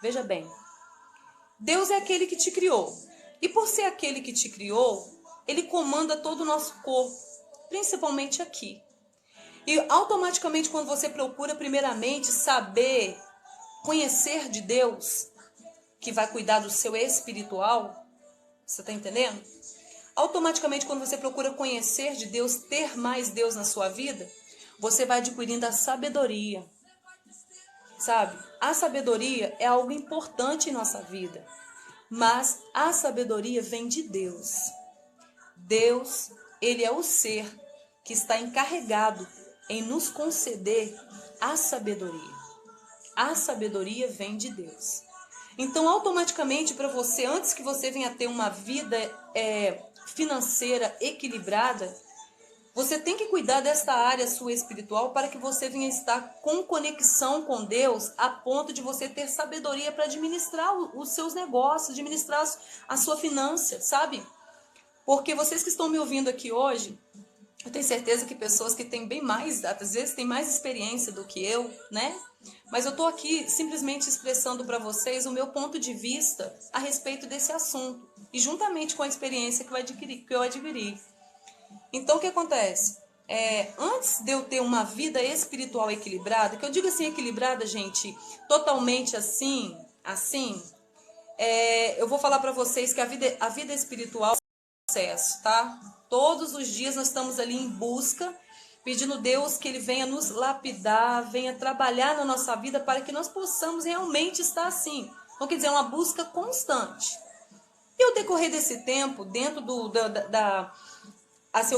Veja bem, Deus é aquele que te criou. E por ser aquele que te criou, ele comanda todo o nosso corpo, principalmente aqui. E automaticamente quando você procura primeiramente saber, conhecer de Deus, que vai cuidar do seu espiritual, você está entendendo? Automaticamente quando você procura conhecer de Deus, ter mais Deus na sua vida, você vai adquirindo a sabedoria. Sabe? A sabedoria é algo importante em nossa vida, mas a sabedoria vem de Deus. Deus, ele é o ser que está encarregado em nos conceder a sabedoria. A sabedoria vem de Deus. Então, automaticamente, para você, antes que você venha ter uma vida financeira equilibrada, você tem que cuidar desta área sua espiritual para que você venha estar com conexão com Deus a ponto de você ter sabedoria para administrar os seus negócios, administrar a sua finança, sabe? Porque vocês que estão me ouvindo aqui hoje, eu tenho certeza que pessoas que têm bem mais, às vezes têm mais experiência do que eu, né? Mas eu estou aqui simplesmente expressando para vocês o meu ponto de vista a respeito desse assunto. E juntamente com a experiência que eu adquiri. Então, o que acontece? Antes de eu ter uma vida espiritual equilibrada, que eu digo assim equilibrada, gente, totalmente assim, eu vou falar para vocês que a vida espiritual é um processo, tá? Todos os dias nós estamos ali em busca, pedindo a Deus que Ele venha nos lapidar, venha trabalhar na nossa vida para que nós possamos realmente estar assim. Então, quer dizer, é uma busca constante. E ao decorrer desse tempo, ao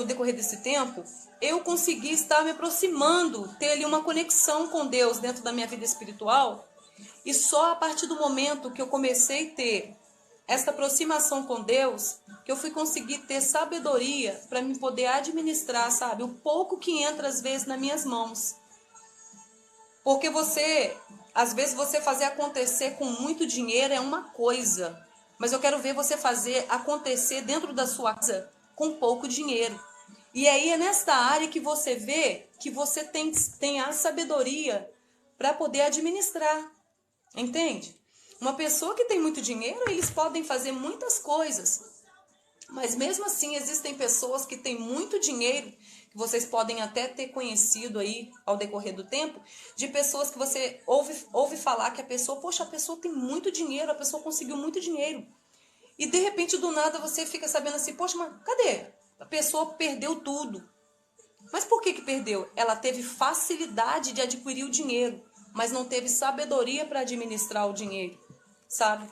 decorrer desse tempo, eu consegui estar me aproximando, ter ali uma conexão com Deus dentro da minha vida espiritual. E só a partir do momento que eu comecei a ter esta aproximação com Deus, que eu fui conseguir ter sabedoria para me poder administrar, sabe, o pouco que entra às vezes nas minhas mãos. Porque às vezes você fazer acontecer com muito dinheiro é uma coisa, mas eu quero ver você fazer acontecer dentro da sua casa com pouco dinheiro. E aí é nesta área que você vê que você tem a sabedoria para poder administrar. Entende? Uma pessoa que tem muito dinheiro, eles podem fazer muitas coisas. Mas mesmo assim, existem pessoas que têm muito dinheiro, que vocês podem até ter conhecido aí ao decorrer do tempo, de pessoas que você ouve falar que a pessoa tem muito dinheiro, a pessoa conseguiu muito dinheiro. E de repente, do nada, você fica sabendo assim, poxa, mas cadê? A pessoa perdeu tudo. Mas por que perdeu? Ela teve facilidade de adquirir o dinheiro, mas não teve sabedoria para administrar o dinheiro, sabe?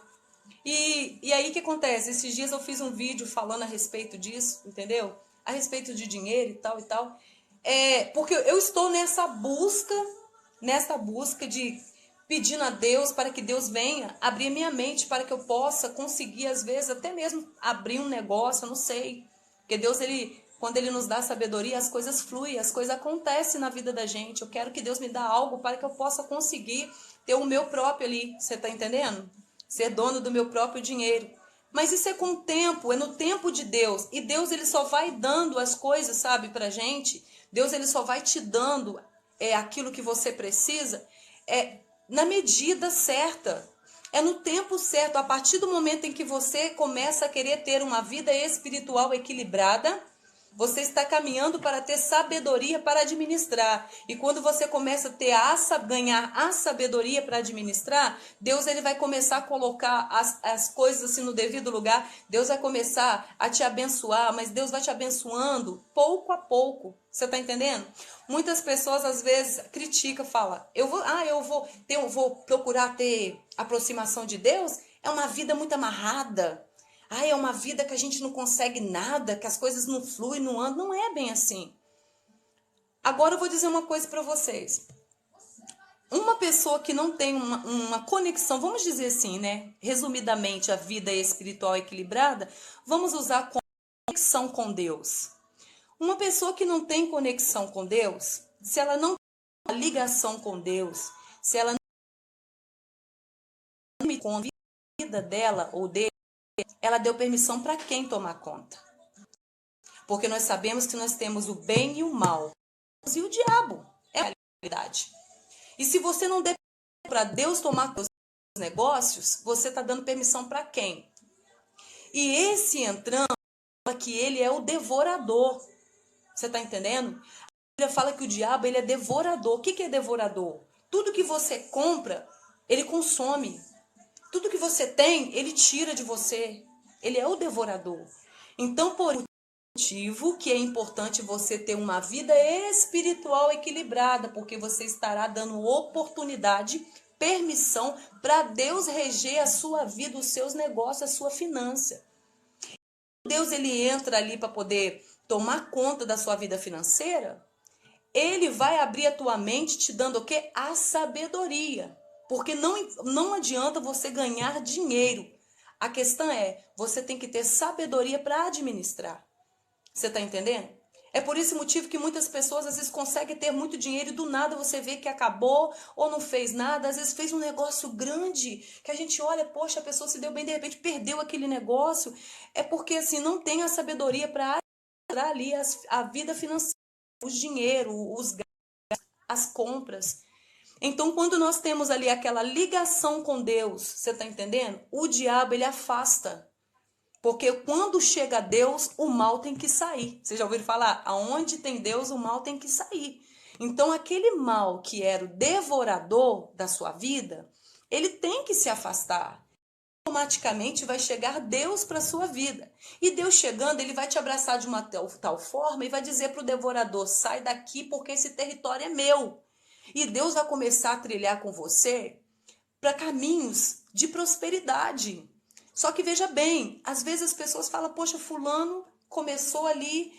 E aí o que acontece? Esses dias eu fiz um vídeo falando a respeito disso, entendeu? A respeito de dinheiro e tal e tal. Porque eu estou nessa busca de pedindo a Deus para que Deus venha abrir minha mente para que eu possa conseguir, às vezes, até mesmo abrir um negócio, eu não sei. Porque Deus, quando Ele nos dá sabedoria, as coisas fluem, as coisas acontecem na vida da gente. Eu quero que Deus me dê algo para que eu possa conseguir ter o meu próprio ali, você está entendendo? Ser dono do meu próprio dinheiro. Mas isso é com o tempo, é no tempo de Deus. E Deus, Ele só vai dando as coisas, sabe, pra gente. Deus, Ele só vai te dando aquilo que você precisa na medida certa. É no tempo certo. A partir do momento em que você começa a querer ter uma vida espiritual equilibrada, você está caminhando para ter sabedoria para administrar. E quando você começa a ganhar a sabedoria para administrar, Deus, ele vai começar a colocar as coisas assim no devido lugar. Deus vai começar a te abençoar, mas Deus vai te abençoando pouco a pouco. Você está entendendo? Muitas pessoas às vezes criticam, falam, eu vou procurar ter aproximação de Deus. É uma vida muito amarrada. É uma vida que a gente não consegue nada, que as coisas não fluem, não andam. Não é bem assim. Agora eu vou dizer uma coisa para vocês. Uma pessoa que não tem uma conexão, vamos dizer assim, né? Resumidamente, a vida espiritual equilibrada, vamos usar conexão com Deus. Uma pessoa que não tem conexão com Deus, se ela não tem uma ligação com Deus, se ela não me convida a vida dela ou dele, ela deu permissão para quem tomar conta? Porque nós sabemos que nós temos o bem e o mal. E o diabo é a realidade. E se você não der para Deus tomar conta, negócios, você está dando permissão para quem? E esse entrando, que ele é o devorador. Você está entendendo? A Bíblia fala que o diabo ele é devorador. O que é devorador? Tudo que você compra, ele consome. Tudo que você tem, ele tira de você. Ele é o devorador. Então, por motivo que é importante você ter uma vida espiritual equilibrada, porque você estará dando oportunidade, permissão para Deus reger a sua vida, os seus negócios, a sua finança. Deus ele entra ali para poder tomar conta da sua vida financeira. Ele vai abrir a tua mente te dando o quê? A sabedoria. Porque não adianta você ganhar dinheiro. A questão é, você tem que ter sabedoria para administrar. Você está entendendo? É por esse motivo que muitas pessoas às vezes conseguem ter muito dinheiro e do nada você vê que acabou ou não fez nada. Às vezes fez um negócio grande que a gente olha, poxa, a pessoa se deu bem, de repente perdeu aquele negócio. É porque assim não tem a sabedoria para administrar ali a vida financeira, o dinheiro, os gastos, as compras. Então, quando nós temos ali aquela ligação com Deus, você está entendendo? O diabo, ele afasta. Porque quando chega Deus, o mal tem que sair. Vocês já ouviram falar? Aonde tem Deus, o mal tem que sair. Então, aquele mal que era o devorador da sua vida, ele tem que se afastar. Automaticamente vai chegar Deus para a sua vida. E Deus chegando, ele vai te abraçar de uma tal forma e vai dizer para o devorador, sai daqui porque esse território é meu. E Deus vai começar a trilhar com você para caminhos de prosperidade. Só que veja bem, às vezes as pessoas falam, poxa, fulano começou ali,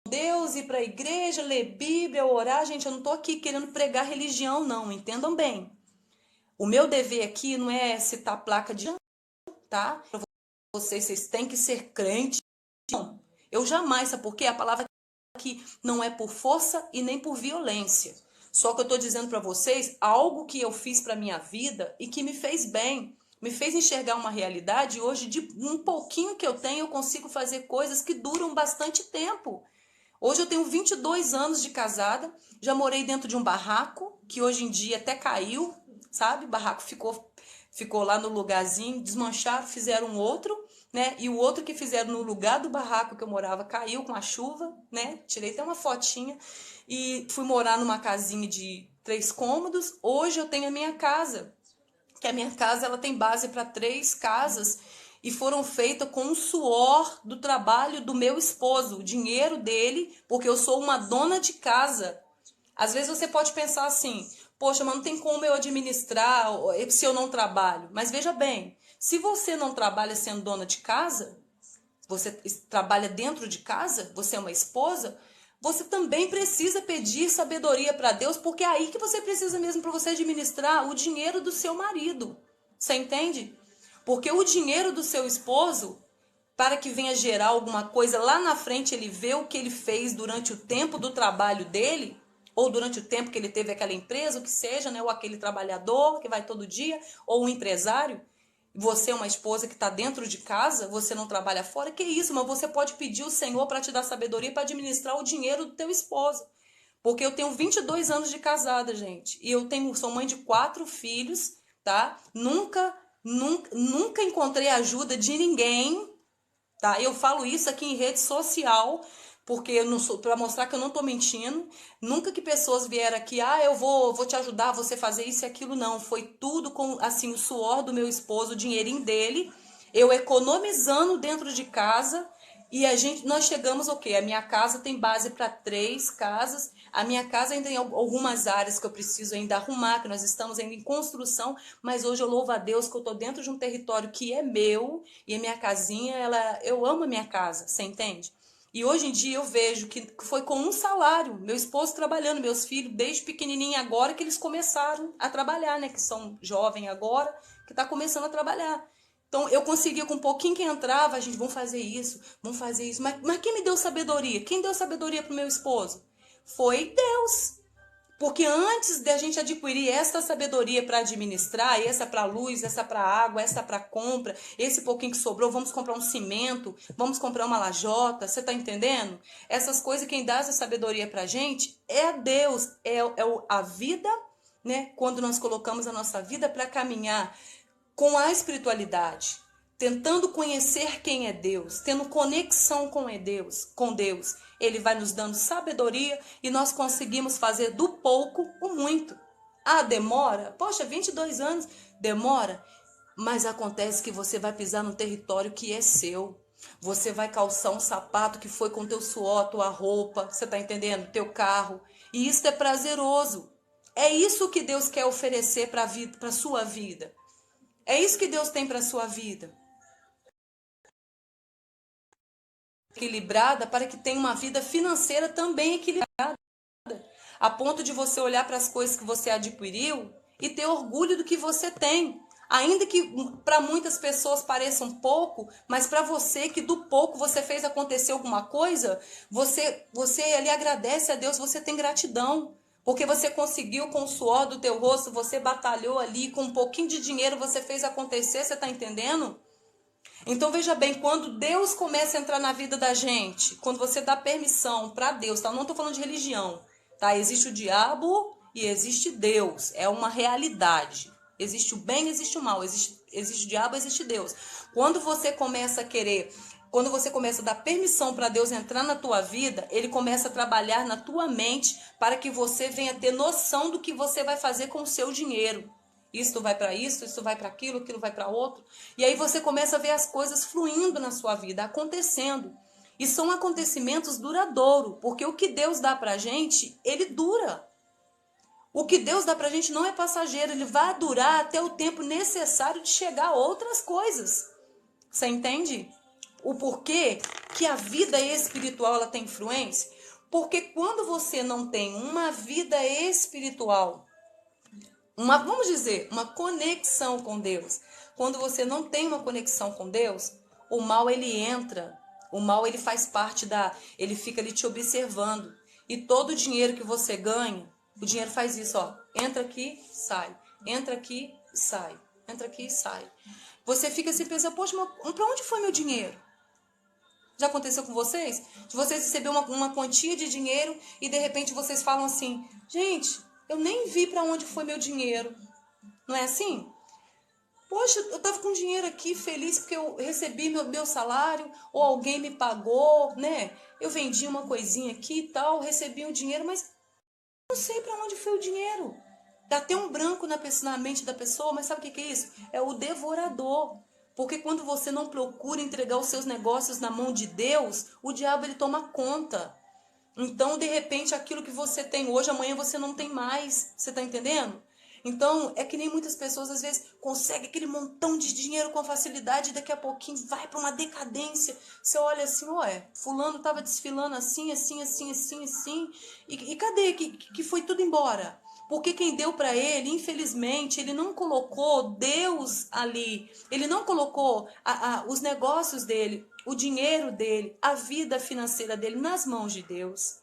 Deus, ir para a igreja, ler Bíblia, orar. Gente, eu não estou aqui querendo pregar religião, não, entendam bem. O meu dever aqui não é citar placa de tá? Para vocês têm que ser crentes. Não, eu jamais, sabe por quê? A palavra aqui não é por força e nem por violência. Só que eu estou dizendo para vocês algo que eu fiz para minha vida e que me fez bem. Me fez enxergar uma realidade e hoje, de um pouquinho que eu tenho, eu consigo fazer coisas que duram bastante tempo. Hoje eu tenho 22 anos de casada, já morei dentro de um barraco, que hoje em dia até caiu, sabe? O barraco ficou lá no lugarzinho, desmancharam, fizeram um outro, né? E o outro que fizeram no lugar do barraco que eu morava caiu com a chuva, né? Tirei até uma fotinha e fui morar numa casinha de 3 cômodos. Hoje eu tenho a minha casa, que a minha casa ela tem base para 3 casas e foram feitas com o suor do trabalho do meu esposo, o dinheiro dele, porque eu sou uma dona de casa. Às vezes você pode pensar assim, poxa, mas não tem como eu administrar se eu não trabalho. Mas veja bem, se você não trabalha sendo dona de casa, você trabalha dentro de casa, você é uma esposa, você também precisa pedir sabedoria para Deus, porque é aí que você precisa mesmo para você administrar o dinheiro do seu marido. Você entende? Porque o dinheiro do seu esposo, para que venha gerar alguma coisa lá na frente, ele vê o que ele fez durante o tempo do trabalho dele, ou durante o tempo que ele teve aquela empresa, o que seja, né? Ou aquele trabalhador que vai todo dia, ou um empresário. Você é uma esposa que está dentro de casa, você não trabalha fora, que isso, mas você pode pedir o Senhor para te dar sabedoria para administrar o dinheiro do teu esposo. Porque eu tenho 22 anos de casada, gente, e sou mãe de 4 filhos, tá? Nunca encontrei ajuda de ninguém, tá? Eu falo isso aqui em rede social, porque eu não sou para mostrar que eu não tô mentindo. Nunca que pessoas vieram aqui, eu vou te ajudar, você fazer isso e aquilo, não. Foi tudo com assim o suor do meu esposo, o dinheirinho dele, eu economizando dentro de casa. E nós chegamos o quê? A minha casa tem base para 3 casas. A minha casa ainda tem algumas áreas que eu preciso ainda arrumar, que nós estamos ainda em construção, mas hoje eu louvo a Deus que eu estou dentro de um território que é meu e a minha casinha, eu amo a minha casa, você entende? E hoje em dia eu vejo que foi com um salário, meu esposo trabalhando, meus filhos desde pequenininho agora que eles começaram a trabalhar, né? Que são jovens agora, que está começando a trabalhar. Então, eu conseguia, com um pouquinho que entrava, a gente, vamos fazer isso. Mas quem me deu sabedoria? Quem deu sabedoria para o meu esposo? Foi Deus. Porque antes de a gente adquirir essa sabedoria para administrar, essa para luz, essa para água, essa para compra, esse pouquinho que sobrou, vamos comprar um cimento, vamos comprar uma lajota, você está entendendo? Essas coisas, quem dá essa sabedoria para a gente é Deus, a vida né? Quando nós colocamos a nossa vida para caminhar com a espiritualidade, tentando conhecer quem é Deus, tendo conexão com Deus, Ele vai nos dando sabedoria e nós conseguimos fazer do pouco o muito. Ah, demora? Poxa, 22 anos, demora? Mas acontece que você vai pisar num território que é seu. Você vai calçar um sapato que foi com teu suor, tua roupa, você tá entendendo? Teu carro. E isso é prazeroso. É isso que Deus quer oferecer para a sua vida. É isso que Deus tem para a sua vida. Equilibrada para que tenha uma vida financeira também equilibrada. A ponto de você olhar para as coisas que você adquiriu e ter orgulho do que você tem. Ainda que para muitas pessoas pareça pouco, mas para você que do pouco você fez acontecer alguma coisa, você ali agradece a Deus, você tem gratidão. Porque você conseguiu com o suor do teu rosto, você batalhou ali, com um pouquinho de dinheiro você fez acontecer, você está entendendo? Então veja bem, quando Deus começa a entrar na vida da gente, quando você dá permissão para Deus, tá? Não estou falando de religião, tá? Existe o diabo e existe Deus, é uma realidade. Existe o bem, existe o mal, existe o diabo, existe Deus. Quando você começa a querer, quando você começa a dar permissão para Deus entrar na tua vida, Ele começa a trabalhar na tua mente para que você venha ter noção do que você vai fazer com o seu dinheiro. Isso vai para isso vai para aquilo vai para outro. E aí você começa a ver as coisas fluindo na sua vida, acontecendo. E são acontecimentos duradouros, porque o que Deus dá para a gente, Ele dura. O que Deus dá para a gente não é passageiro, Ele vai durar até o tempo necessário de chegar a outras coisas. Você entende? O porquê que a vida espiritual ela tem influência? Porque quando você não tem uma vida espiritual, vamos dizer, uma conexão com Deus. Quando você não tem uma conexão com Deus, o mal ele entra. O mal ele faz parte ele fica ali te observando. E todo o dinheiro que você ganha, o dinheiro faz isso, ó. Entra aqui, sai. Entra aqui, sai. Entra aqui e sai. Você fica assim pensando, poxa, mas para onde foi meu dinheiro? Já aconteceu com vocês? De vocês receber uma quantia de dinheiro e de repente vocês falam assim, gente, eu nem vi para onde foi meu dinheiro. Não é assim? Poxa, eu estava com dinheiro aqui feliz porque eu recebi meu salário ou alguém me pagou, né? Eu vendi uma coisinha aqui e tal, recebi o dinheiro, mas não sei para onde foi o dinheiro. Dá até um branco na mente da pessoa, mas sabe o que é isso? É o devorador. Porque quando você não procura entregar os seus negócios na mão de Deus, o diabo ele toma conta. Então, de repente, aquilo que você tem hoje, amanhã você não tem mais. Você está entendendo? Então, é que nem muitas pessoas, às vezes, conseguem aquele montão de dinheiro com facilidade e daqui a pouquinho vai para uma decadência. Você olha assim, ué, fulano estava desfilando assim, assim, assim, assim, assim. E cadê que foi tudo embora? Porque quem deu para ele, infelizmente, ele não colocou Deus ali. Ele não colocou os negócios dele, o dinheiro dele, a vida financeira dele nas mãos de Deus.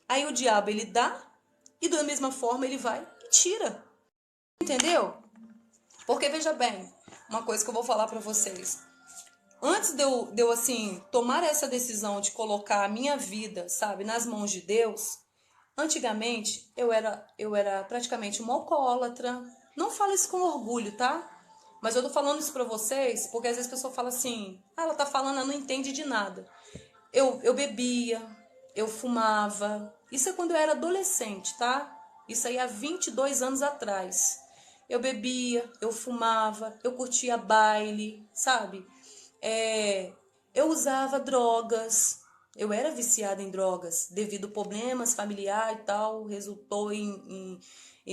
Aí o diabo ele dá e da mesma forma ele vai e tira. Entendeu? Porque veja bem, uma coisa que eu vou falar para vocês. Antes de eu assim tomar essa decisão de colocar a minha vida, sabe, nas mãos de Deus, antigamente eu era praticamente uma alcoólatra. Não falo isso com orgulho, tá? Mas eu tô falando isso pra vocês porque às vezes a pessoa fala assim, ela tá falando, ela não entende de nada. Eu bebia, eu fumava. Isso é quando eu era adolescente, tá? Isso aí há 22 anos atrás. Eu bebia, eu fumava, eu curtia baile, sabe? Eu usava drogas. Eu era viciada em drogas. Devido a problemas familiares e tal, resultou em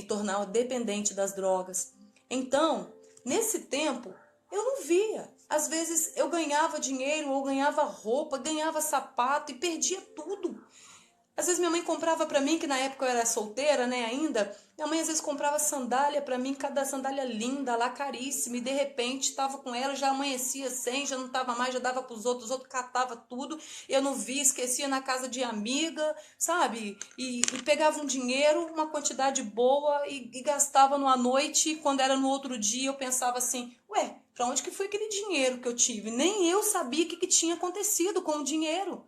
tornar dependente das drogas. Então, nesse tempo, eu não via. Às vezes eu ganhava dinheiro, ou ganhava roupa, ganhava sapato e perdia tudo. Às vezes minha mãe comprava para mim, que na época eu era solteira, né, ainda. Minha mãe às vezes comprava sandália para mim, cada sandália linda, lá caríssima. E de repente estava com ela, já amanhecia sem, já não estava mais, já dava para os outros catava tudo. Eu não via, esquecia na casa de amiga, sabe? E pegava um dinheiro, uma quantidade boa e gastava numa noite. E quando era no outro dia eu pensava assim, ué, para onde que foi aquele dinheiro que eu tive? Nem eu sabia o que tinha acontecido com o dinheiro.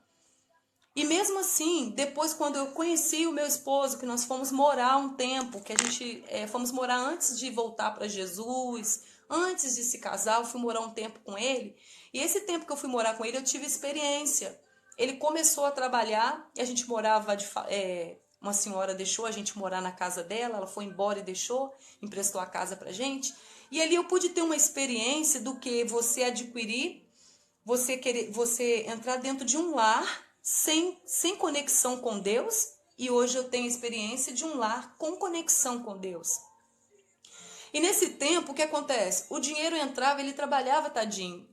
E mesmo assim, depois quando eu conheci o meu esposo, que nós fomos morar um tempo, que a gente fomos morar antes de voltar para Jesus, antes de se casar, eu fui morar um tempo com ele. E esse tempo que eu fui morar com ele, eu tive experiência. Ele começou a trabalhar e a gente morava uma senhora deixou a gente morar na casa dela, ela foi embora e deixou, emprestou a casa pra gente. E ali eu pude ter uma experiência do que você adquirir, você entrar dentro de um lar sem conexão com Deus, e hoje eu tenho experiência de um lar com conexão com Deus. E nesse tempo, o que acontece? O dinheiro entrava, ele trabalhava, tadinho.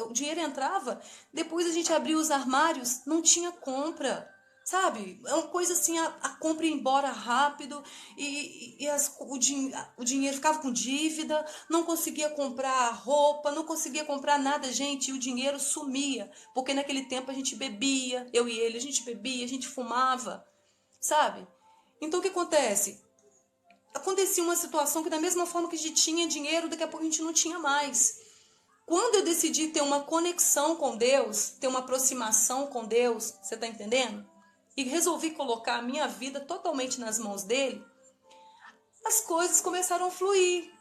O dinheiro entrava, depois a gente abria os armários, não tinha compra. Sabe? É uma coisa assim, a compra ia embora rápido o dinheiro ficava com dívida, não conseguia comprar roupa, não conseguia comprar nada, gente, e o dinheiro sumia. Porque naquele tempo a gente bebia, eu e ele, a gente bebia, a gente fumava, sabe? Então o que acontece? Acontecia uma situação que da mesma forma que a gente tinha dinheiro, daqui a pouco a gente não tinha mais. Quando eu decidi ter uma conexão com Deus, ter uma aproximação com Deus, você está entendendo? E resolvi colocar a minha vida totalmente nas mãos dele, as coisas começaram a fluir.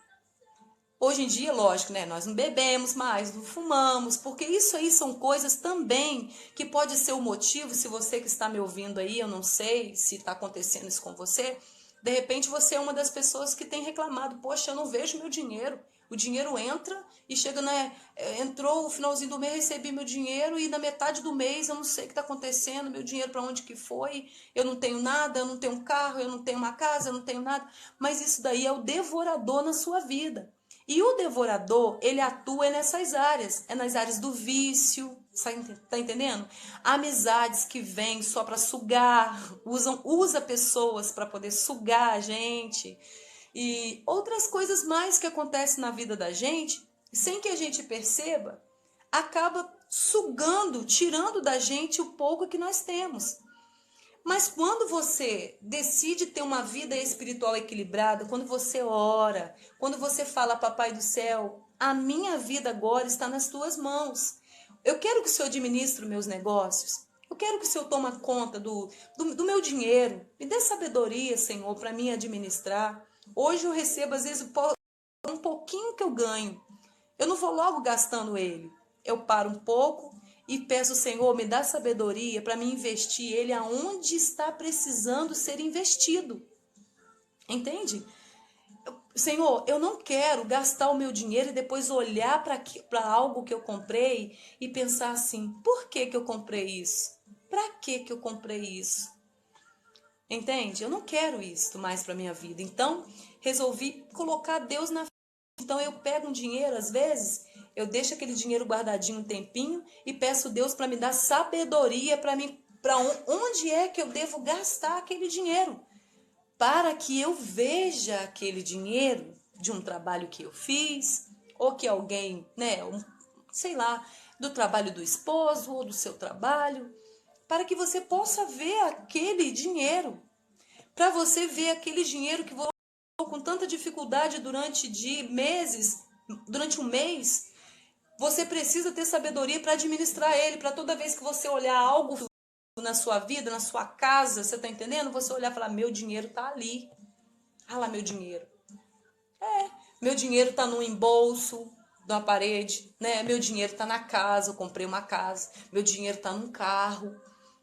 Hoje em dia, lógico, né? Nós não bebemos mais, não fumamos, porque isso aí são coisas também que pode ser o motivo, se você que está me ouvindo aí, eu não sei se está acontecendo isso com você, de repente você é uma das pessoas que tem reclamado, poxa, eu não vejo meu dinheiro. O dinheiro entra e chega, né? Entrou o finalzinho do mês, recebi meu dinheiro e na metade do mês eu não sei o que está acontecendo, meu dinheiro para onde que foi, eu não tenho nada, eu não tenho um carro, eu não tenho uma casa, eu não tenho nada. Mas isso daí é o devorador na sua vida. E o devorador, ele atua nessas áreas, é nas áreas do vício, tá entendendo? Amizades que vêm só para sugar, usa pessoas para poder sugar a gente. E outras coisas mais que acontecem na vida da gente, sem que a gente perceba, acaba sugando, tirando da gente o pouco que nós temos. Mas quando você decide ter uma vida espiritual equilibrada, quando você ora, quando você fala, Papai do céu, a minha vida agora está nas tuas mãos. Eu quero que o Senhor administre meus negócios. Eu quero que o Senhor tome conta do meu dinheiro. Me dê sabedoria, Senhor, para mim administrar. Hoje eu recebo, às vezes, um pouquinho que eu ganho. Eu não vou logo gastando ele. Eu paro um pouco e peço, Senhor, me dá sabedoria para me investir ele aonde está precisando ser investido. Entende? Senhor, eu não quero gastar o meu dinheiro e depois olhar para algo que eu comprei e pensar assim, por que que eu comprei isso? Para que que eu comprei isso? Entende? Eu não quero isso mais para minha vida. Então, resolvi colocar Deus na frente. Então, eu pego um dinheiro, às vezes, eu deixo aquele dinheiro guardadinho um tempinho e peço Deus para me dar sabedoria para onde é que eu devo gastar aquele dinheiro, para que eu veja aquele dinheiro de um trabalho que eu fiz, ou que alguém, né, sei lá, do trabalho do esposo ou do seu trabalho, para que você possa ver aquele dinheiro, para você ver aquele dinheiro que você com tanta dificuldade durante um mês, você precisa ter sabedoria para administrar ele, para toda vez que você olhar algo na sua vida, na sua casa, você tá entendendo? Você olhar e falar, meu dinheiro tá ali. Ah lá, meu dinheiro. Meu dinheiro tá no embolso da parede, né? Meu dinheiro tá na casa, eu comprei uma casa. Meu dinheiro tá num carro.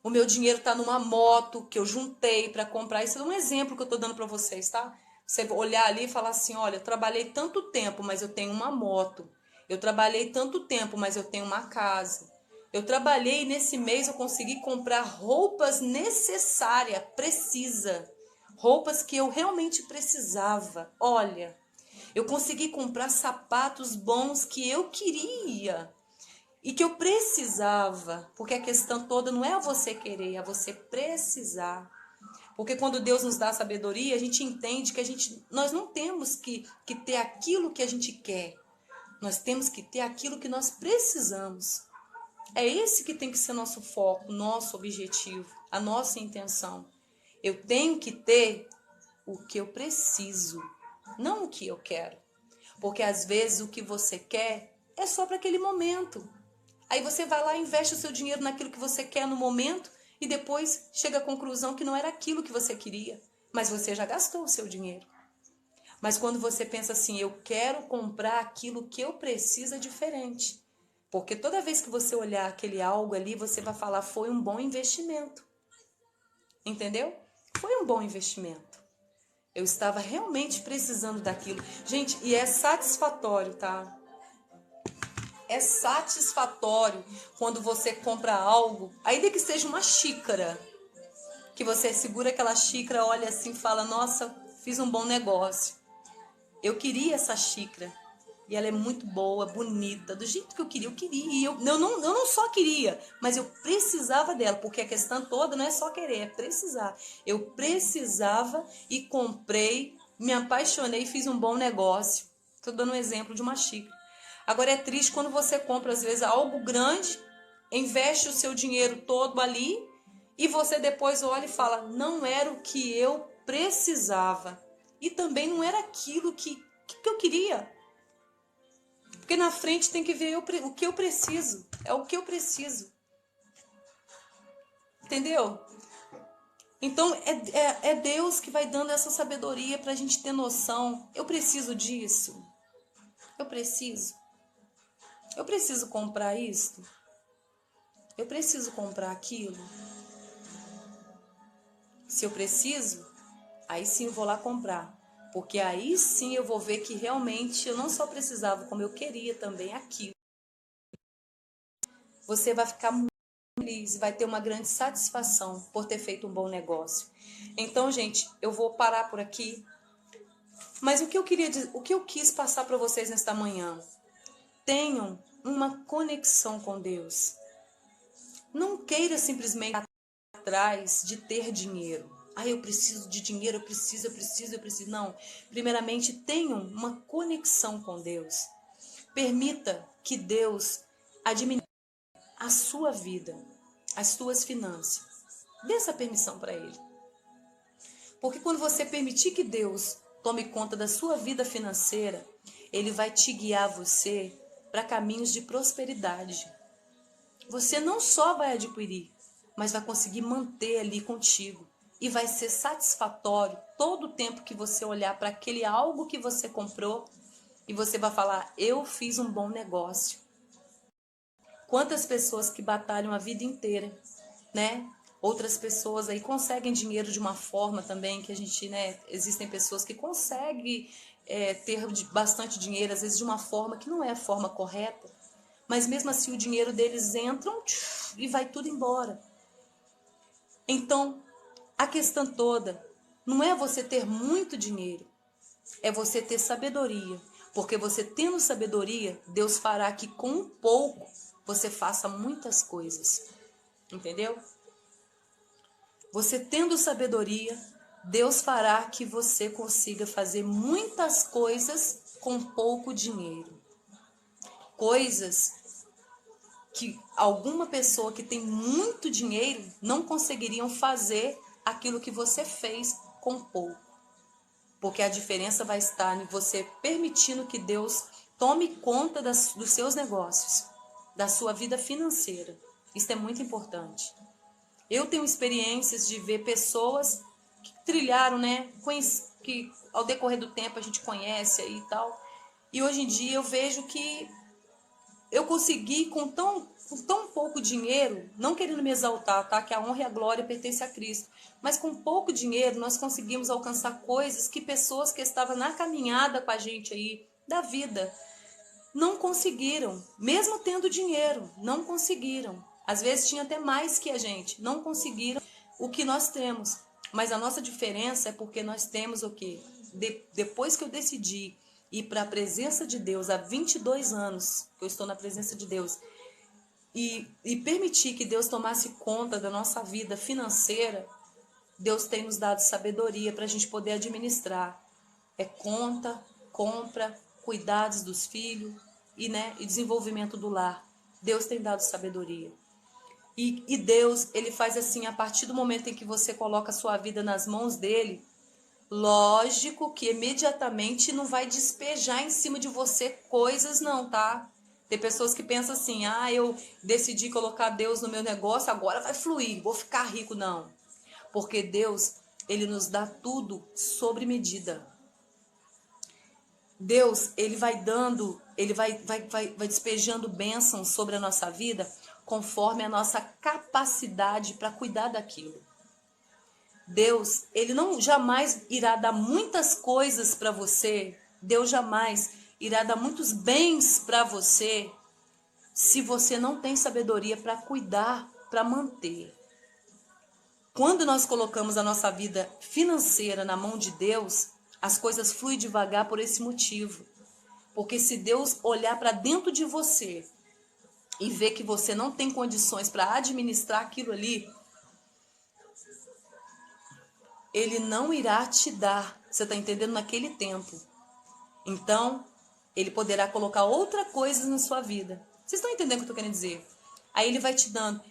O meu dinheiro tá numa moto que eu juntei para comprar. Isso é um exemplo que eu tô dando para vocês, tá? Você olhar ali e falar assim, olha, eu trabalhei tanto tempo, mas eu tenho uma moto. Eu trabalhei tanto tempo, mas eu tenho uma casa. Eu trabalhei e nesse mês eu consegui comprar roupas necessárias, precisa. Roupas que eu realmente precisava. Olha, eu consegui comprar sapatos bons que eu queria e que eu precisava, porque a questão toda não é você querer, é você precisar. Porque quando Deus nos dá sabedoria, a gente entende que nós não temos que ter aquilo que a gente quer. Nós temos que ter aquilo que nós precisamos. É esse que tem que ser nosso foco, nosso objetivo, a nossa intenção. Eu tenho que ter o que eu preciso, não o que eu quero. Porque às vezes o que você quer é só para aquele momento. Aí você vai lá e investe o seu dinheiro naquilo que você quer no momento e depois chega à conclusão que não era aquilo que você queria, mas você já gastou o seu dinheiro. Mas quando você pensa assim, eu quero comprar aquilo que eu preciso, é diferente. Porque toda vez que você olhar aquele algo ali, você vai falar, foi um bom investimento. Entendeu? Foi um bom investimento. Eu estava realmente precisando daquilo. Gente, e é satisfatório, tá? É satisfatório quando você compra algo, ainda que seja uma xícara, que você segura aquela xícara, olha assim e fala, nossa, fiz um bom negócio. Eu queria essa xícara. E ela é muito boa, bonita, do jeito que eu queria. E eu não só queria, mas eu precisava dela. Porque a questão toda não é só querer, é precisar. Eu precisava e comprei, me apaixonei e fiz um bom negócio. Estou dando um exemplo de uma xícara. Agora é triste quando você compra, às vezes, algo grande, investe o seu dinheiro todo ali e você depois olha e fala, não era o que eu precisava. E também não era aquilo que eu queria. Porque na frente tem que ver o que eu preciso. É o que eu preciso. Entendeu? Então é Deus que vai dando essa sabedoria para a gente ter noção. Eu preciso disso. Eu preciso. Eu preciso comprar isso. Eu preciso comprar aquilo. Se eu preciso, aí sim eu vou lá comprar. Porque aí sim eu vou ver que realmente eu não só precisava, como eu queria também aquilo. Você vai ficar muito feliz, vai ter uma grande satisfação por ter feito um bom negócio. Então, gente, eu vou parar por aqui. Mas o que eu queria dizer, o que eu quis passar para vocês nesta manhã? Tenham uma conexão com Deus. Não queira simplesmente ir atrás de ter dinheiro. Ah, eu preciso de dinheiro, eu preciso. Não. Primeiramente, tenham uma conexão com Deus. Permita que Deus administre a sua vida, as suas finanças. Dê essa permissão para Ele. Porque quando você permitir que Deus tome conta da sua vida financeira, Ele vai te guiar você para caminhos de prosperidade. Você não só vai adquirir, mas vai conseguir manter ali contigo. E vai ser satisfatório todo o tempo que você olhar para aquele algo que você comprou e você vai falar, eu fiz um bom negócio. Quantas pessoas que batalham a vida inteira, né? Outras pessoas aí conseguem dinheiro de uma forma também que a gente, né? Existem pessoas que conseguem ter bastante dinheiro, às vezes de uma forma que não é a forma correta, mas mesmo assim o dinheiro deles entra e vai tudo embora. Então, a questão toda não é você ter muito dinheiro, é você ter sabedoria. Porque você tendo sabedoria, Deus fará que com um pouco você faça muitas coisas. Entendeu? Você tendo sabedoria, Deus fará que você consiga fazer muitas coisas com pouco dinheiro. Coisas que alguma pessoa que tem muito dinheiro não conseguiriam fazer aquilo que você fez com pouco. Porque a diferença vai estar em você permitindo que Deus tome conta dos seus negócios, da sua vida financeira. Isso é muito importante. Eu tenho experiências de ver pessoas que trilharam, né? Que ao decorrer do tempo a gente conhece aí e tal. E hoje em dia eu vejo que eu consegui com tão pouco dinheiro, não querendo me exaltar, tá? Que a honra e a glória pertencem a Cristo. Mas com pouco dinheiro nós conseguimos alcançar coisas que pessoas que estavam na caminhada com a gente aí da vida não conseguiram, mesmo tendo dinheiro, não conseguiram. Às vezes tinha até mais que a gente, não conseguiram o que nós temos. Mas a nossa diferença é porque nós temos o quê? Depois que eu decidi ir para a presença de Deus, há 22 anos que eu estou na presença de Deus, e permitir que Deus tomasse conta da nossa vida financeira, Deus tem nos dado sabedoria para a gente poder administrar. É conta, compra, cuidados dos filhos e desenvolvimento do lar. Deus tem dado sabedoria. E Deus, ele faz assim, a partir do momento em que você coloca a sua vida nas mãos dele, lógico que imediatamente não vai despejar em cima de você coisas não, tá? Tem pessoas que pensam assim, eu decidi colocar Deus no meu negócio, agora vai fluir, vou ficar rico. Não. Porque Deus, ele nos dá tudo sobre medida. Deus, ele vai dando, ele vai despejando bênçãos sobre a nossa vida conforme a nossa capacidade para cuidar daquilo. Deus, ele não jamais irá dar muitas coisas para você. Deus jamais irá dar muitos bens para você se você não tem sabedoria para cuidar, para manter. Quando nós colocamos a nossa vida financeira na mão de Deus, as coisas fluem devagar por esse motivo. Porque se Deus olhar para dentro de você e ver que você não tem condições para administrar aquilo ali, ele não irá te dar, você está entendendo, naquele tempo. Então, ele poderá colocar outra coisa na sua vida. Vocês estão entendendo o que eu estou querendo dizer? Aí ele vai te dando.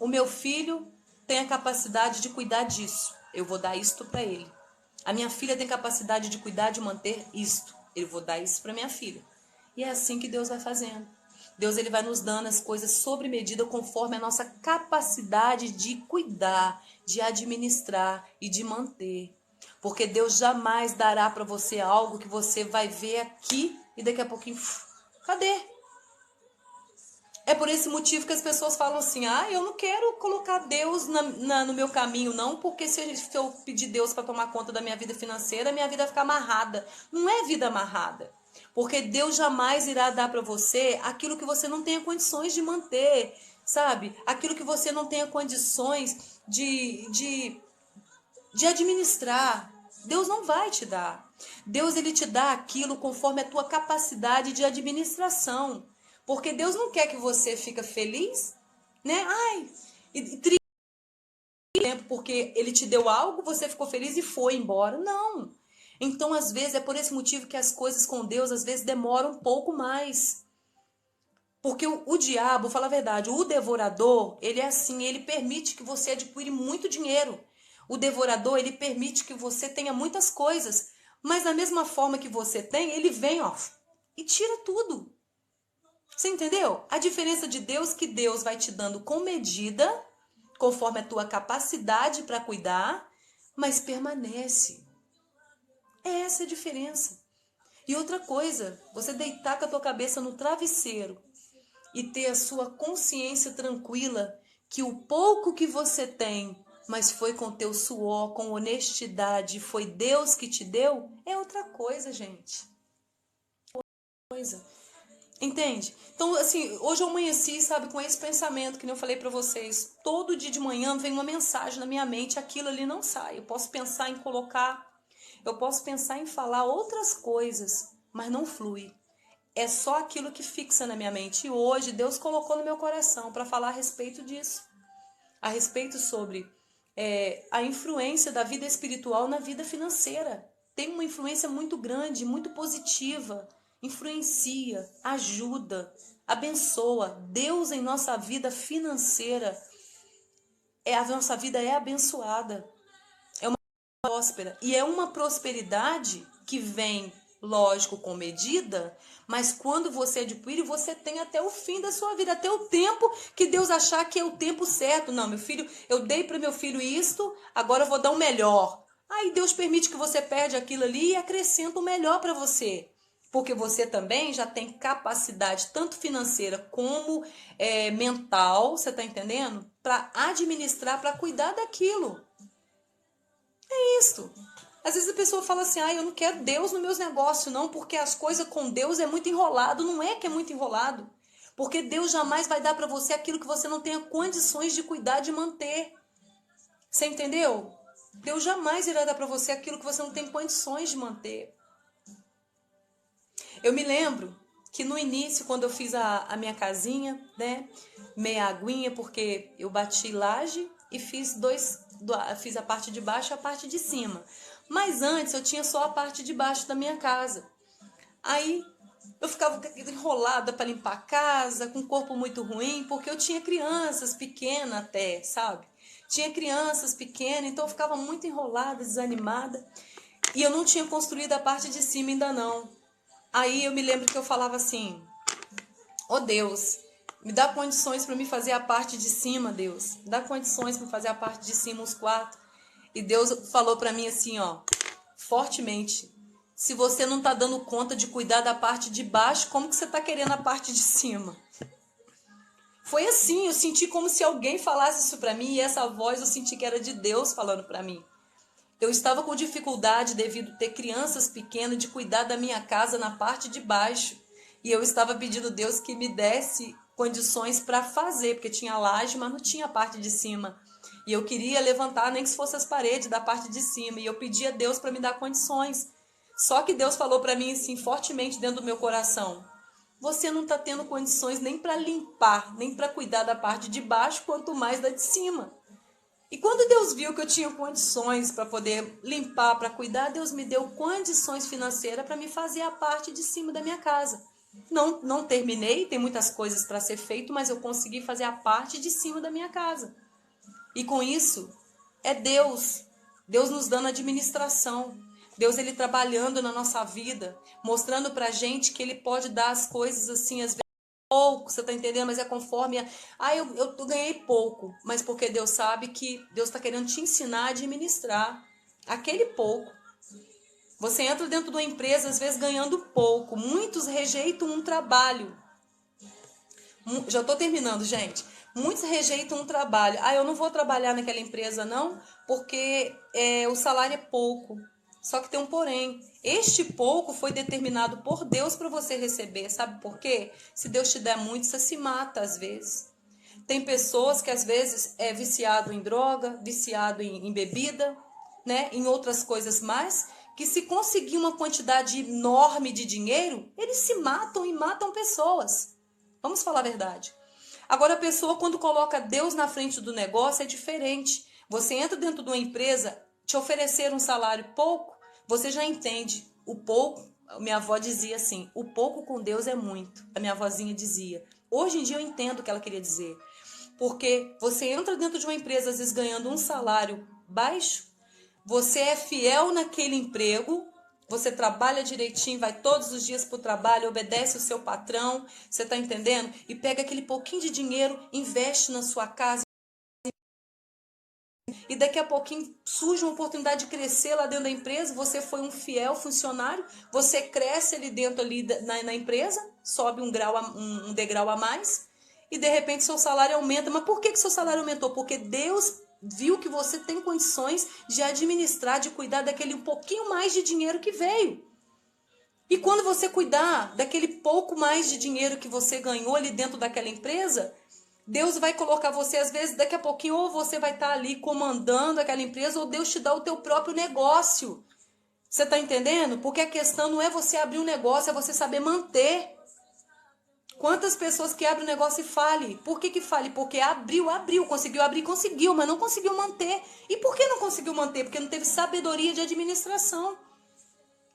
O meu filho tem a capacidade de cuidar disso. Eu vou dar isto para ele. A minha filha tem capacidade de cuidar, de manter isto. Eu vou dar isso para minha filha. E é assim que Deus vai fazendo. Deus, ele vai nos dando as coisas sobre medida conforme a nossa capacidade de cuidar, de administrar e de manter. Porque Deus jamais dará para você algo que você vai ver aqui e daqui a pouquinho, cadê? É por esse motivo que as pessoas falam assim, eu não quero colocar Deus no meu caminho, não, porque se eu pedir Deus para tomar conta da minha vida financeira, minha vida vai ficar amarrada. Não é vida amarrada. Porque Deus jamais irá dar para você aquilo que você não tenha condições de manter, sabe? Aquilo que você não tenha condições de administrar. Deus não vai te dar. Deus, ele te dá aquilo conforme a tua capacidade de administração. Porque Deus não quer que você fique feliz, né? Triste porque ele te deu algo, você ficou feliz e foi embora. Não. Então, às vezes, é por esse motivo que as coisas com Deus, às vezes, demoram um pouco mais. Porque o diabo, fala a verdade, o devorador, ele é assim, ele permite que você adquire muito dinheiro. O devorador, ele permite que você tenha muitas coisas. Mas da mesma forma que você tem, ele vem, e tira tudo. Você entendeu? A diferença de Deus é que Deus vai te dando com medida, conforme a tua capacidade para cuidar, mas permanece. É essa a diferença. E outra coisa, você deitar com a tua cabeça no travesseiro e ter a sua consciência tranquila que o pouco que você tem, mas foi com teu suor, com honestidade, foi Deus que te deu, é outra coisa, gente. Outra coisa. Entende? Então, assim, hoje eu amanheci, sabe, com esse pensamento que nem eu falei pra vocês. Todo dia de manhã vem uma mensagem na minha mente, aquilo ali não sai. Eu posso pensar em colocar, eu posso pensar em falar outras coisas, mas não flui. É só aquilo que fixa na minha mente. E hoje Deus colocou no meu coração para falar a respeito disso. A respeito sobre a influência da vida espiritual na vida financeira. Tem uma influência muito grande, muito positiva. Influencia, ajuda, abençoa. Deus em nossa vida financeira, a nossa vida é abençoada, é uma próspera. E é uma prosperidade que vem, lógico, com medida, mas quando você adquire, você tem até o fim da sua vida, até o tempo que Deus achar que é o tempo certo. Não, meu filho, eu dei para meu filho isto, agora eu vou dar o melhor. Aí Deus permite que você perde aquilo ali e acrescenta o melhor para você. Porque você também já tem capacidade, tanto financeira como mental, você está entendendo? Para administrar, para cuidar daquilo. É isso. Às vezes a pessoa fala assim, eu não quero Deus nos meus negócios, não, porque as coisas com Deus é muito enrolado. Não é que é muito enrolado. Porque Deus jamais vai dar para você aquilo que você não tenha condições de cuidar, de manter. Você entendeu? Deus jamais irá dar para você aquilo que você não tem condições de manter. Eu me lembro que no início, quando eu fiz a minha casinha, né, meia aguinha, porque eu bati laje e fiz a parte de baixo e a parte de cima. Mas antes eu tinha só a parte de baixo da minha casa. Aí eu ficava enrolada para limpar a casa, com o corpo muito ruim, porque eu tinha crianças pequenas até, sabe? Tinha crianças pequenas, então eu ficava muito enrolada, desanimada. E eu não tinha construído a parte de cima ainda não. Aí eu me lembro que eu falava assim, Ó Deus, me dá condições para me fazer a parte de cima, Deus. Me dá condições para fazer a parte de cima, os quartos. E Deus falou para mim assim, ó, fortemente. Se você não tá dando conta de cuidar da parte de baixo, como que você tá querendo a parte de cima? Foi assim, eu senti como se alguém falasse isso para mim, e essa voz eu senti que era de Deus falando para mim. Eu estava com dificuldade devido a ter crianças pequenas de cuidar da minha casa na parte de baixo. E eu estava pedindo a Deus que me desse condições para fazer, porque tinha laje, mas não tinha a parte de cima. E eu queria levantar, nem que fosse as paredes da parte de cima. E eu pedi a Deus para me dar condições. Só que Deus falou para mim assim, fortemente dentro do meu coração: você não está tendo condições nem para limpar, nem para cuidar da parte de baixo, quanto mais da de cima. E quando Deus viu que eu tinha condições para poder limpar, para cuidar, Deus me deu condições financeiras para me fazer a parte de cima da minha casa. Não terminei, tem muitas coisas para ser feito, mas eu consegui fazer a parte de cima da minha casa. E com isso, é Deus. Deus nos dando administração. Deus, ele trabalhando na nossa vida, mostrando pra gente que ele pode dar as coisas assim, às vezes pouco, você tá entendendo? Mas é conforme eu ganhei pouco, mas porque Deus sabe que Deus está querendo te ensinar a administrar aquele pouco. Você entra dentro de uma empresa, às vezes ganhando pouco. Muitos rejeitam um trabalho. Já estou terminando, gente. Muitos rejeitam um trabalho. Eu não vou trabalhar naquela empresa, não, porque o salário é pouco. Só que tem um porém. Este pouco foi determinado por Deus para você receber. Sabe por quê? Se Deus te der muito, você se mata às vezes. Tem pessoas que às vezes é viciado em droga, viciado em bebida, né? Em outras coisas mais, que se conseguir uma quantidade enorme de dinheiro, eles se matam e matam pessoas. Vamos falar a verdade. Agora, a pessoa, quando coloca Deus na frente do negócio, é diferente. Você entra dentro de uma empresa, te oferecer um salário pouco, você já entende. O pouco, minha avó dizia assim, o pouco com Deus é muito. A minha avózinha dizia. Hoje em dia eu entendo o que ela queria dizer. Porque você entra dentro de uma empresa, às vezes ganhando um salário baixo, você é fiel naquele emprego, você trabalha direitinho, vai todos os dias para o trabalho, obedece o seu patrão, você está entendendo? E pega aquele pouquinho de dinheiro, investe na sua casa. E daqui a pouquinho surge uma oportunidade de crescer lá dentro da empresa, você foi um fiel funcionário, você cresce ali dentro ali na empresa, sobe um degrau a mais, e de repente seu salário aumenta. Mas por que seu salário aumentou? Porque Deus viu que você tem condições de administrar, de cuidar daquele um pouquinho mais de dinheiro que veio. E quando você cuidar daquele pouco mais de dinheiro que você ganhou ali dentro daquela empresa, Deus vai colocar você, às vezes, daqui a pouquinho, ou você vai estar ali comandando aquela empresa, ou Deus te dá o teu próprio negócio. Você está entendendo? Porque a questão não é você abrir um negócio, é você saber manter. Quantas pessoas que abrem um negócio e falem? Por que falem? Porque abriu, conseguiu abrir, conseguiu, mas não conseguiu manter. E por que não conseguiu manter? Porque não teve sabedoria de administração.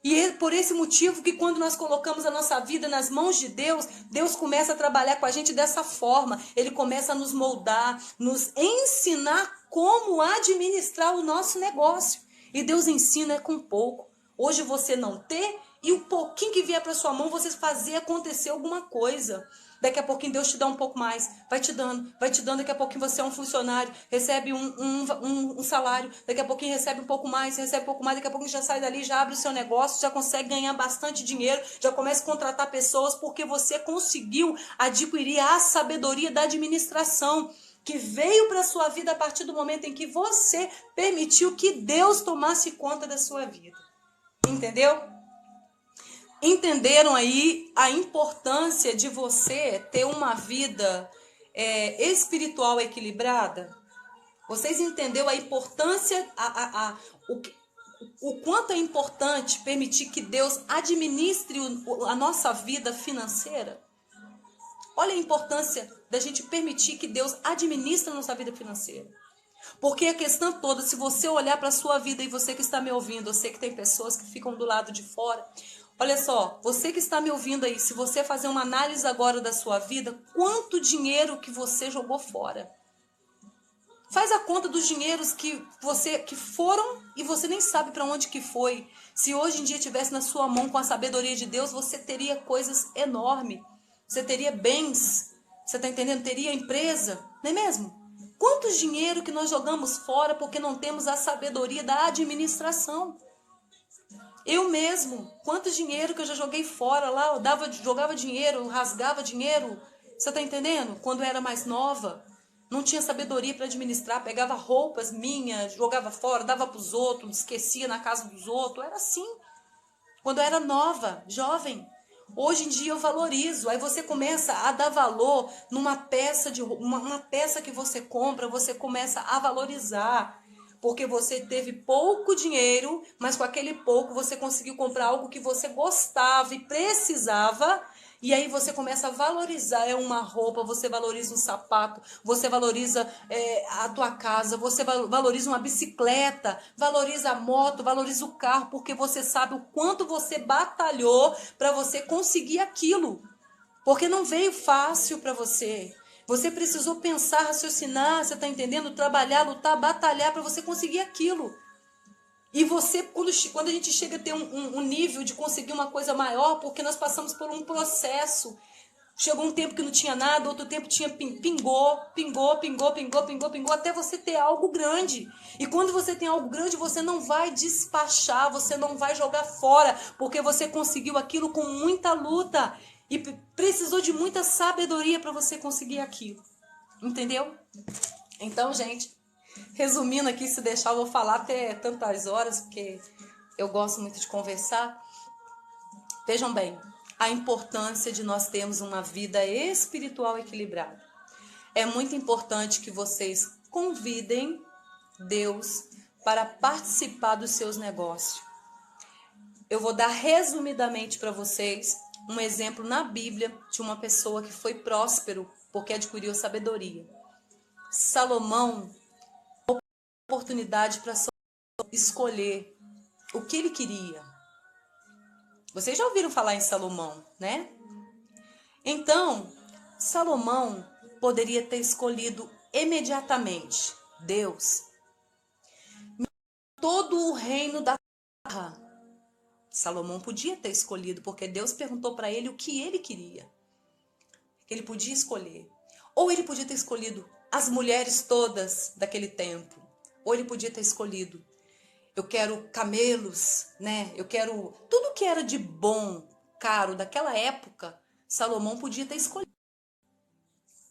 E é por esse motivo que quando nós colocamos a nossa vida nas mãos de Deus, Deus começa a trabalhar com a gente dessa forma. Ele começa a nos moldar, nos ensinar como administrar o nosso negócio. E Deus ensina com pouco. Hoje você não ter e o pouquinho que vier para sua mão você fazer acontecer alguma coisa. Daqui a pouquinho Deus te dá um pouco mais, vai te dando. Daqui a pouquinho você é um funcionário, recebe um salário, daqui a pouquinho recebe um pouco mais, daqui a pouquinho já sai dali, já abre o seu negócio, já consegue ganhar bastante dinheiro, já começa a contratar pessoas, porque você conseguiu adquirir a sabedoria da administração, que veio para a sua vida a partir do momento em que você permitiu que Deus tomasse conta da sua vida. Entendeu? Entenderam aí a importância de você ter uma vida espiritual equilibrada? Vocês entenderam a importância, o quanto é importante permitir que Deus administre a nossa vida financeira? Olha a importância da gente permitir que Deus administre a nossa vida financeira. Porque a questão toda, se você olhar para a sua vida, e você que está me ouvindo, eu sei que tem pessoas que ficam do lado de fora. Olha só, você que está me ouvindo aí, se você fazer uma análise agora da sua vida, quanto dinheiro que você jogou fora? Faz a conta dos dinheiros que foram e você nem sabe para onde que foi. Se hoje em dia tivesse na sua mão com a sabedoria de Deus, você teria coisas enormes. você teria bens, você está entendendo? Teria empresa, não é mesmo? Quanto dinheiro que nós jogamos fora porque não temos a sabedoria da administração? Eu mesmo, quanto dinheiro que eu já joguei fora lá, eu jogava dinheiro, rasgava dinheiro, você está entendendo? Quando eu era mais nova, não tinha sabedoria para administrar, pegava roupas minhas, jogava fora, dava para os outros, esquecia na casa dos outros, era assim. Quando eu era nova, jovem. Hoje em dia eu valorizo. Aí você começa a dar valor numa peça uma peça que você compra, você começa a valorizar. Porque você teve pouco dinheiro, mas com aquele pouco você conseguiu comprar algo que você gostava e precisava. E aí você começa a valorizar uma roupa, você valoriza um sapato, você valoriza a tua casa, você valoriza uma bicicleta, valoriza a moto, valoriza o carro, porque você sabe o quanto você batalhou para você conseguir aquilo. Porque não veio fácil para você. Você precisou pensar, raciocinar, você está entendendo? Trabalhar, lutar, batalhar para você conseguir aquilo. E você, quando a gente chega a ter um nível de conseguir uma coisa maior, porque nós passamos por um processo. Chegou um tempo que não tinha nada, outro tempo tinha pingou, até você ter algo grande. E quando você tem algo grande, você não vai despachar, você não vai jogar fora, porque você conseguiu aquilo com muita luta e precisou de muita sabedoria para você conseguir aquilo. Entendeu? Então, gente, resumindo aqui, se deixar, eu vou falar até tantas horas, porque eu gosto muito de conversar. Vejam bem, a importância de nós termos uma vida espiritual equilibrada. É muito importante que vocês convidem Deus para participar dos seus negócios. Eu vou dar resumidamente para vocês um exemplo na Bíblia de uma pessoa que foi próspero porque adquiriu sabedoria. Salomão teve a oportunidade para escolher o que ele queria. Vocês já ouviram falar em Salomão, né? Então, Salomão poderia ter escolhido imediatamente Deus, todo o reino da terra. Salomão podia ter escolhido, porque Deus perguntou para ele o que ele queria. Que ele podia escolher. Ou ele podia ter escolhido as mulheres todas daquele tempo. Ou ele podia ter escolhido: eu quero camelos, né? Eu quero tudo que era de bom, caro daquela época. Salomão podia ter escolhido.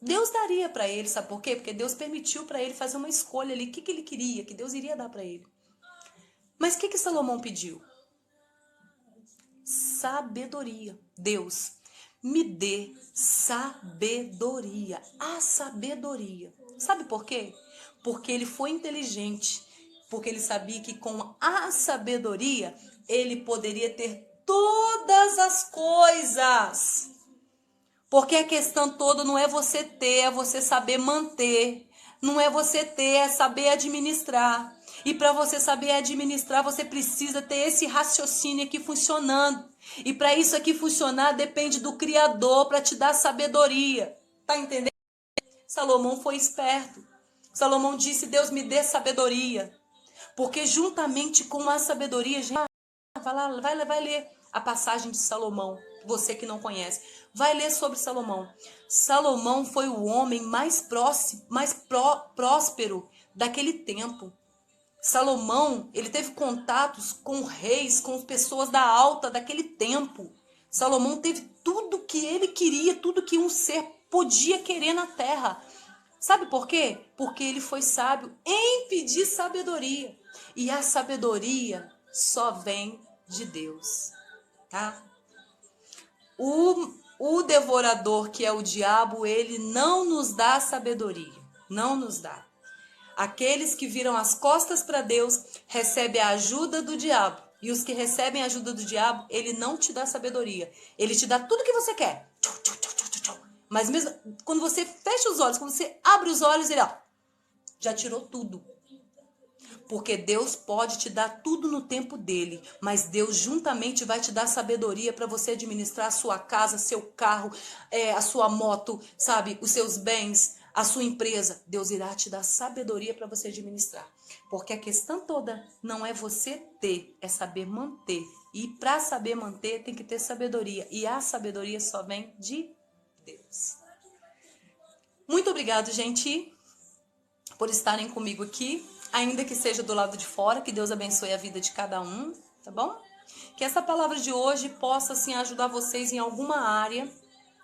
Deus daria para ele, sabe por quê? Porque Deus permitiu para ele fazer uma escolha ali, o que ele queria, que Deus iria dar para ele. Mas o que Salomão pediu? Sabedoria. Deus, me dê sabedoria, a sabedoria. Sabe por quê? Porque ele foi inteligente, porque ele sabia que com a sabedoria ele poderia ter todas as coisas. Porque a questão toda não é você ter, é você saber manter. Não é você ter, é saber administrar. E para você saber administrar, você precisa ter esse raciocínio aqui funcionando. E para isso aqui funcionar, depende do Criador para te dar sabedoria. Tá entendendo? Salomão foi esperto. Salomão disse: Deus, me dê sabedoria. Porque juntamente com a sabedoria, gente, vai lá, vai ler a passagem de Salomão. Você que não conhece, vai ler sobre Salomão. Salomão foi o homem mais próspero daquele tempo. Salomão, ele teve contatos com reis, com pessoas da alta daquele tempo. Salomão teve tudo que ele queria, tudo que um ser podia querer na terra. Sabe por quê? Porque ele foi sábio em pedir sabedoria. E a sabedoria só vem de Deus, tá? O devorador, que é o diabo, ele não nos dá sabedoria, não nos dá. Aqueles que viram as costas para Deus recebem a ajuda do diabo. E os que recebem a ajuda do diabo, ele não te dá sabedoria. Ele te dá tudo que você quer. Mas mesmo quando você fecha os olhos, quando você abre os olhos, ele já tirou tudo. Porque Deus pode te dar tudo no tempo dele, mas Deus juntamente vai te dar sabedoria para você administrar a sua casa, seu carro, a sua moto, sabe, os seus bens, a sua empresa. Deus irá te dar sabedoria para você administrar. Porque a questão toda não é você ter, é saber manter. E para saber manter tem que ter sabedoria. E a sabedoria só vem de Deus. Muito obrigado, gente, por estarem comigo aqui, ainda que seja do lado de fora. Que Deus abençoe a vida de cada um, tá bom? Que essa palavra de hoje possa, assim, ajudar vocês em alguma área,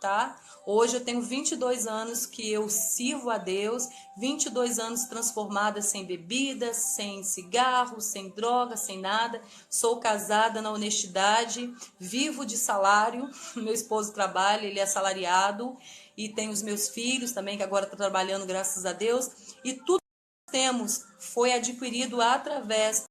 tá? Hoje eu tenho 22 anos que eu sirvo a Deus, 22 anos transformada, sem bebida, sem cigarro, sem droga, sem nada. Sou casada na honestidade, vivo de salário. Meu esposo trabalha, ele é assalariado, e tem os meus filhos também, que agora estão trabalhando, graças a Deus. E tudo que temos foi adquirido através